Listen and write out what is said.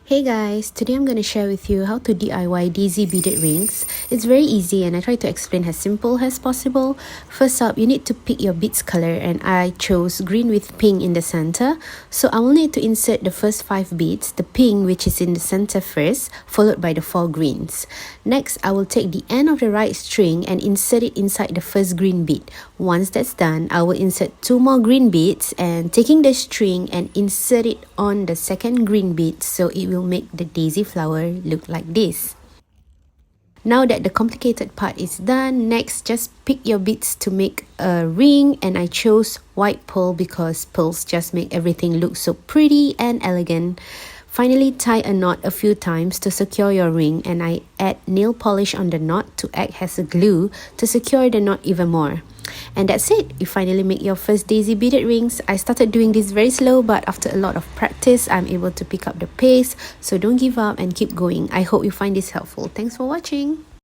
Hey guys, today I'm going to share with you how to DIY daisy beaded rings. It's very easy and I try to explain as simple as possible. First up, you need to pick your beads color and I chose green with pink in the center. So I will need to insert the first 5 beads, the pink which is in the center first, followed by the 4 greens. Next, I will take the end of the right string and insert it inside the first green bead. Once that's done, I will insert 2 more green beads and taking the string and insert it on the second green bead so it will make the daisy flower look like this. Now that the complicated part is done, next just pick your beads to make a ring, and I chose white pearl because pearls just make everything look so pretty and elegant. Finally, tie a knot a few times to secure your ring, and I add nail polish on the knot to act as a glue to secure the knot even more. And that's it, you finally make your first daisy beaded rings. I started doing this very slow, but after a lot of practice, I'm able to pick up the pace. So don't give up and keep going. I hope you find this helpful. Thanks for watching.